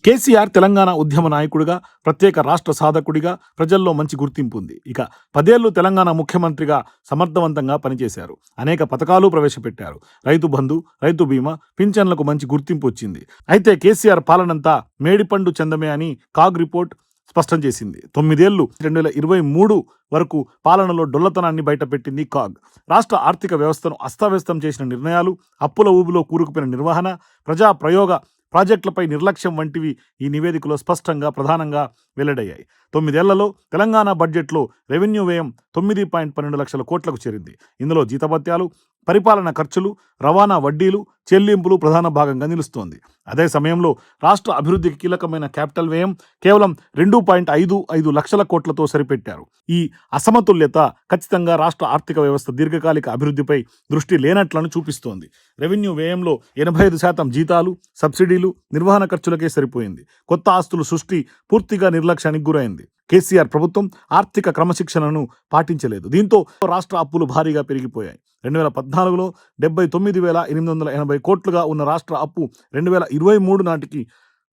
కేసీఆర్ తెలంగాణ ఉద్యమ నాయకుడిగా, ప్రత్యేక రాష్ట్ర సాధకుడిగా ప్రజల్లో మంచి గుర్తింపు ఉంది. ఇక 10 ఏళ్లు తెలంగాణ ముఖ్యమంత్రిగా సమర్థవంతంగా పనిచేశారు. అనేక పథకాలు ప్రవేశపెట్టారు. రైతు బంధు, రైతు బీమా, పింఛన్లకు మంచి గుర్తింపు వచ్చింది. అయితే కేసీఆర్ పాలనంతా మేడిపండు చందమే అని కాగ్ రిపోర్ట్ స్పష్టం చేసింది. 9 ఏళ్లు 2023 వరకు పాలనలో డొల్లతనాన్ని బయటపెట్టింది కాగ్. రాష్ట్ర ఆర్థిక వ్యవస్థను అస్తవ్యస్తం చేసిన నిర్ణయాలు, అప్పుల ఊబిలో కూరుకుపోయిన నిర్వహణ, ప్రజా ప్రయోగ ప్రాజెక్టులపై నిర్లక్ష్యం వంటివి ఈ నివేదికలో స్పష్టంగా ప్రధానంగా వెల్లడయ్యాయి. 9 ఏళ్లలో తెలంగాణ బడ్జెట్లో రెవెన్యూ వ్యయం 9.12 లక్షల కోట్లకు చేరింది. ఇందులో జీతభత్యాలు, పరిపాలన ఖర్చులు, రవాణా వడ్డీలు, చెల్లింపులు ప్రధాన భాగంగా నిలుస్తోంది. అదే సమయంలో రాష్ట్ర అభివృద్ధికి కీలకమైన క్యాపిటల్ వ్యయం కేవలం 2.55 లక్షల కోట్లతో సరిపెట్టారు. ఈ అసమతుల్యత ఖచ్చితంగా రాష్ట్ర ఆర్థిక వ్యవస్థ దీర్ఘకాలిక అభివృద్ధిపై దృష్టి లేనట్లను చూపిస్తోంది. రెవెన్యూ వ్యయంలో 85% జీతాలు, సబ్సిడీలు, నిర్వహణ ఖర్చులకే సరిపోయింది. కొత్త ఆస్తుల సృష్టి పూర్తిగా నిర్లక్ష్యానికి గురైంది. కేసీఆర్ ప్రభుత్వం ఆర్థిక క్రమశిక్షణను పాటించలేదు. దీంతో రాష్ట్ర అప్పులు భారీగా పెరిగిపోయాయి. 2014లో 79,880 కోట్లుగా ఉన్న రాష్ట్ర అప్పు 2023 నాటికి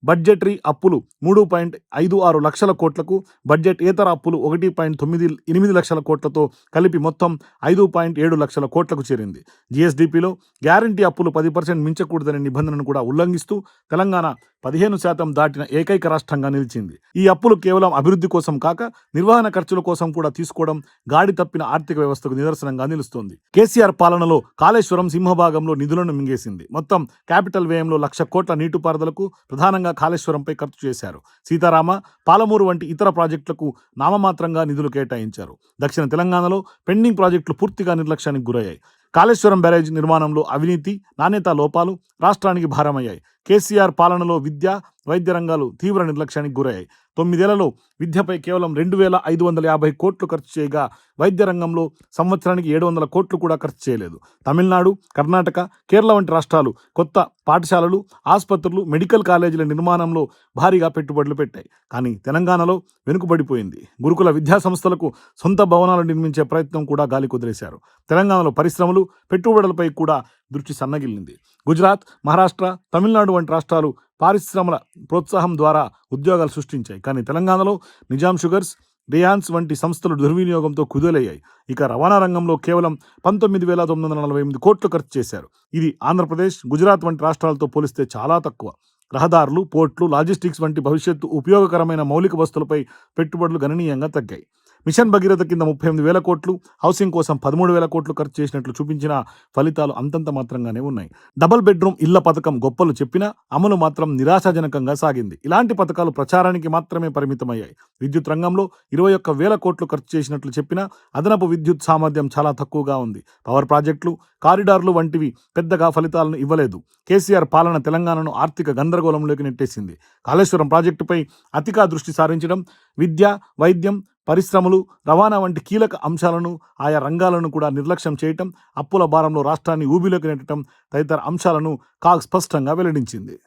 బడ్జెటరీ అప్పులు 3.56 లక్షల కోట్లకు, బడ్జెట్ ఏతర అప్పులు 1.98 లక్షల కోట్లతో కలిపి మొత్తం 5.7 లక్షల కోట్లకు చేరింది. జీఎస్డీపీలో గ్యారంటీ అప్పులు 10% మించకూడదనే నిబంధనను కూడా ఉల్లంఘిస్తూ తెలంగాణ 15% దాటిన ఏకైక రాష్ట్రంగా నిలిచింది. ఈ అప్పులు కేవలం అభివృద్ధి కోసం కాక నిర్వహణ ఖర్చుల కోసం కూడా తీసుకోవడం గాడి తప్పిన ఆర్థిక వ్యవస్థకు నిదర్శనంగా నిలుస్తోంది. కేసీఆర్ పాలనలో కాళేశ్వరం సింహభాగంలో నిధులను మింగేసింది. మొత్తం క్యాపిటల్ వ్యయంలో 1,00,000 కోట్ల నీటిపారుదలకు ప్రధానంగా కాళేశ్వరంపై ఖర్చు చేశారు. సీతారామ, పాలమూరు వంటి ఇతర ప్రాజెక్టులకు నామమాత్రంగా నిధులు కేటాయించారు. దక్షిణ తెలంగాణలో పెండింగ్ ప్రాజెక్టులు పూర్తిగా నిర్లక్ష్యానికి గురయ్యాయి. కాళేశ్వరం బ్యారేజ్ నిర్మాణంలో అవినీతి, నాణ్యతా లోపాలు రాష్ట్రానికి భారమయ్యాయి. కేసీఆర్ పాలనలో విద్య, వైద్య రంగాలు తీవ్ర నిర్లక్ష్యానికి గురయ్యాయి. 9 ఏళ్లలో విద్యపై కేవలం 2,550 కోట్లు ఖర్చు చేయగా వైద్య రంగంలో సంవత్సరానికి 700 కోట్లు కూడా ఖర్చు చేయలేదు. తమిళనాడు, కర్ణాటక, కేరళ వంటి రాష్ట్రాలు కొత్త పాఠశాలలు, ఆసుపత్రులు, మెడికల్ కాలేజీల నిర్మాణంలో భారీగా పెట్టుబడులు పెట్టాయి. కానీ తెలంగాణలో వెనుకబడిపోయింది. గురుకుల విద్యా సంస్థలకు సొంత భవనాలు నిర్మించే ప్రయత్నం కూడా గాలి కుదిరేశారు. తెలంగాణలో పరిశ్రమలు, పెట్టుబడులపై కూడా దృష్టి సన్నగిల్లింది. గుజరాత్, మహారాష్ట్ర, తమిళనాడు వంటి రాష్ట్రాలు పారిశ్రమల ప్రోత్సాహం ద్వారా ఉద్యోగాలు సృష్టించాయి. కానీ తెలంగాణలో నిజాం షుగర్స్, రియాన్స్ వంటి సంస్థలు దుర్వినియోగంతో కుదేలయ్యాయి. ఇక రవాణా రంగంలో కేవలం 19,948 కోట్లు ఖర్చు చేశారు. ఇది ఆంధ్రప్రదేశ్, గుజరాత్ వంటి రాష్ట్రాలతో పోలిస్తే చాలా తక్కువ. రహదారులు, పోర్ట్లు, లాజిస్టిక్స్ వంటి భవిష్యత్తు ఉపయోగకరమైన మౌలిక వస్తువులపై పెట్టుబడులు గణనీయంగా తగ్గాయి. మిషన్ భగీరథ కింద 38,000 కోట్లు, హౌసింగ్ కోసం 13,000 కోట్లు ఖర్చు చేసినట్లు చూపించిన ఫలితాలు అంతంత మాత్రంగానే ఉన్నాయి. డబుల్ బెడ్రూమ్ ఇళ్ల పథకం గొప్పలు చెప్పినా అమలు మాత్రం నిరాశాజనకంగా సాగింది. ఇలాంటి పథకాలు ప్రచారానికి మాత్రమే పరిమితమయ్యాయి. విద్యుత్ రంగంలో 21,000 కోట్లు ఖర్చు చేసినట్లు చెప్పినా అదనపు విద్యుత్ సామర్థ్యం చాలా తక్కువగా ఉంది. పవర్ ప్రాజెక్టులు, కారిడార్లు వంటివి పెద్దగా ఫలితాలను ఇవ్వలేదు. కేసీఆర్ పాలన తెలంగాణను ఆర్థిక గందరగోళంలోకి నెట్టేసింది. కాళేశ్వరం ప్రాజెక్టుపై అతిగా దృష్టి సారించడం, విద్య, వైద్యం, పరిశ్రమలు, రవాణా వంటి కీలక అంశాలను, ఆయా రంగాలను కూడా నిర్లక్ష్యం చేయటం, అప్పుల భారంలో రాష్ట్రాన్ని ఊబిలోకి నెట్టడం తదితర అంశాలను కాగ్ స్పష్టంగా వెల్లడించింది.